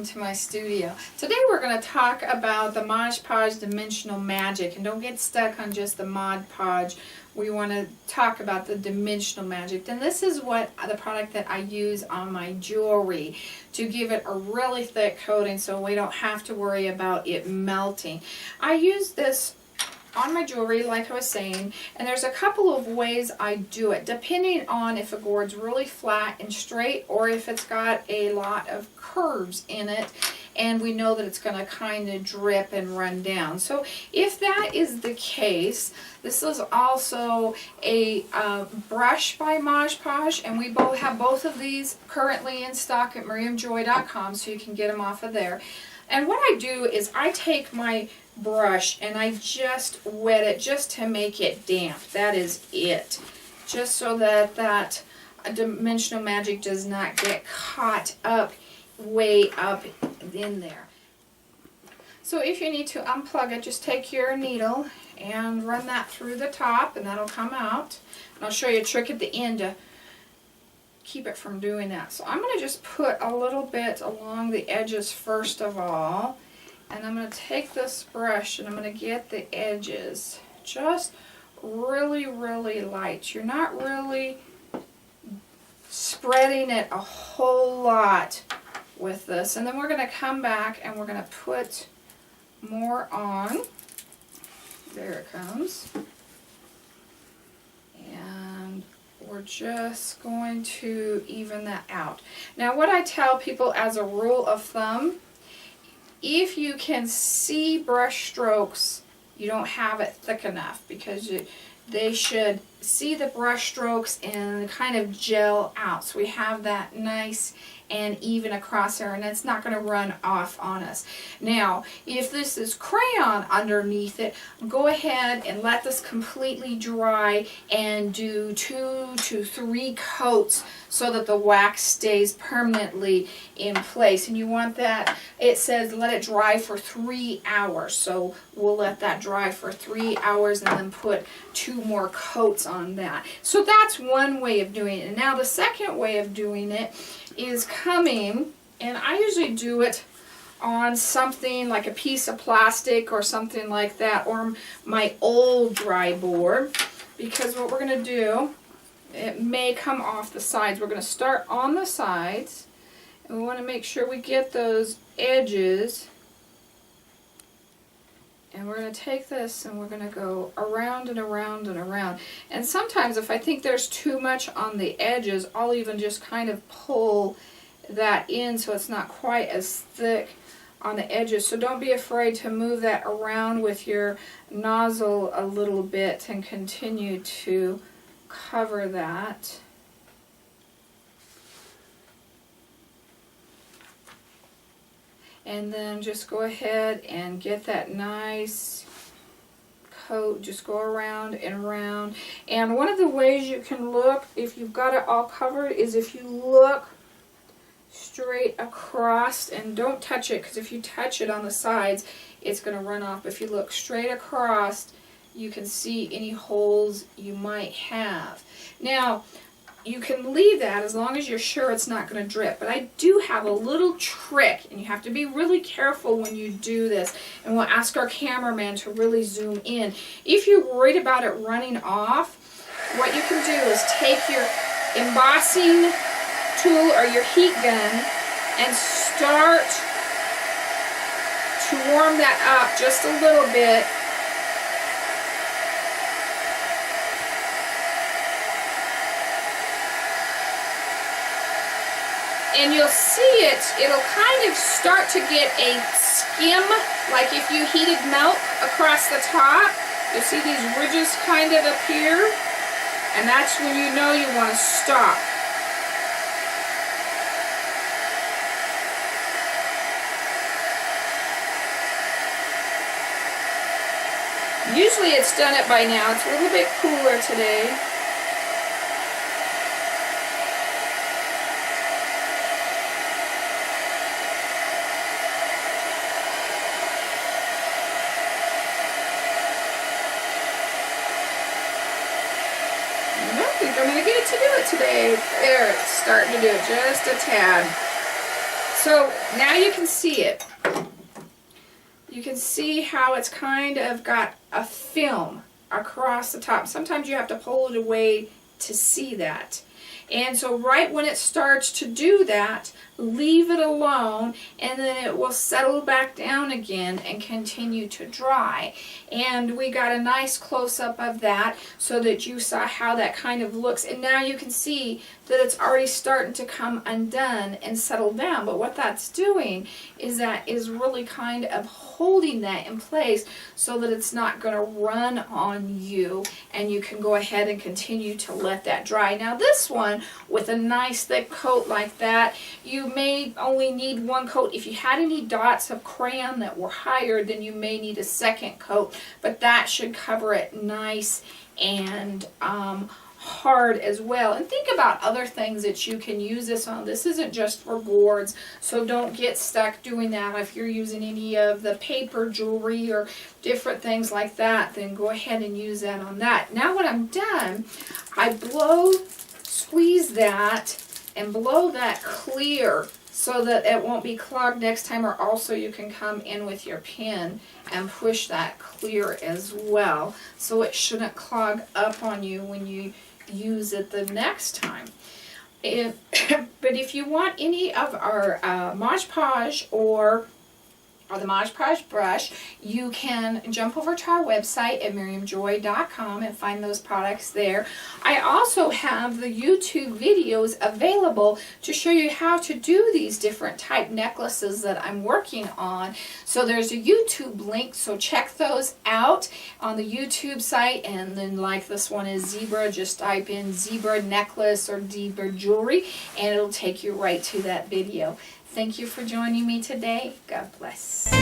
to my studio. Today we're going to talk about the Mod Podge Dimensional Magic, and don't get stuck on just the Mod Podge. We want to talk about the dimensional magic, and this is what the product that I use on my jewelry to give it a really thick coating so we don't have to worry about it melting. I use this on my jewelry, like I was saying, and there's a couple of ways I do it, depending on if a gourd's really flat and straight or if it's got a lot of curves in it, and we know that it's going to kind of drip and run down. So if that is the case, this is also a brush by Mod Podge, and we both have both of these currently in stock at miriamjoy.com, so you can get them off of there. And what I do is I take my brush and I just wet it just to make it damp. That is it. Just so that that dimensional magic does not get caught up way up in there. So if you need to unplug it, just take your needle and run that through the top and that'll come out. And I'll show you a trick at the end to keep it from doing that. So I'm going to just put a little bit along the edges first of all. And I'm going to take this brush and I'm going to get the edges just really, really light. You're not really spreading it a whole lot with this. And then we're going to come back and we're going to put more on. There it comes. And we're just going to even that out. Now what I tell people as a rule of thumb, if you can see brush strokes, you don't have it thick enough, because they should see the brush strokes and kind of gel out. So we have that nice and even across there, and it's not going to run off on us. Now, if this is crayon underneath it, go ahead and let this completely dry and do 2 to 3 coats so that the wax stays permanently in place. And you want that, it says let it dry for 3 hours. So we'll let that dry for 3 hours and then put 2 more coats on that. So that's one way of doing it. And now the second way of doing it is coming, and I usually do it on something like a piece of plastic or something like that, or my old dry board, because what we're going to do, it may come off the sides. We're going to start on the sides, and we want to make sure we get those edges, and we're going to take this and we're going to go around and around and around. And sometimes if I think there's too much on the edges, I'll even just kind of pull that in so it's not quite as thick on the edges. So don't be afraid to move that around with your nozzle a little bit and continue to cover that. And then just go ahead and get that nice coat. Just go around and around. And one of the ways you can look, if you've got it all covered, is if you look straight across and don't touch it, because if you touch it on the sides, it's going to run off. If you look straight across, you can see any holes you might have. Now, you can leave that as long as you're sure it's not going to drip. But I do have a little trick, and you have to be really careful when you do this. And we'll ask our cameraman to really zoom in. If you're worried about it running off, what you can do is take your embossing tool or your heat gun and start to warm that up just a little bit. And you'll see it'll kind of start to get a skim, like if you heated milk across the top. You'll see these ridges kind of appear, and that's when you know you want to stop. Usually it's done it by now. It's a little bit cooler today. I think I'm going to get it to do it today. There, it's starting to do it just a tad. So now you can see it. You can see how it's kind of got a film across the top. Sometimes you have to pull it away to see that. And so right when it starts to do that, leave it alone, and then it will settle back down again and continue to dry. And we got a nice close-up of that so that you saw how that kind of looks. And now you can see that it's already starting to come undone and settle down. But what that's doing is that is really kind of holding that in place so that it's not going to run on you, and you can go ahead and continue to let that dry. Now this one, with a nice thick coat like that, you may only need one coat. If you had any dots of crayon that were higher, then you may need a second coat, but that should cover it nice and hard as well. And think about other things that you can use this on. This isn't just for gourds, so don't get stuck doing that. If you're using any of the paper jewelry or different things like that, then go ahead and use that on that. Now when I'm done, I squeeze that and blow that clear so that it won't be clogged next time, or also you can come in with your pen and push that clear as well, so it shouldn't clog up on you when you use it the next time. But if you want any of our Mod Podge or the Mod Podge brush, you can jump over to our website at miriamjoy.com and find those products there. I also have the YouTube videos available to show you how to do these different type necklaces that I'm working on. So there's a YouTube link, so check those out on the YouTube site. And then, like this one is zebra, just type in zebra necklace or zebra jewelry and it'll take you right to that video. Thank you for joining me today. God bless.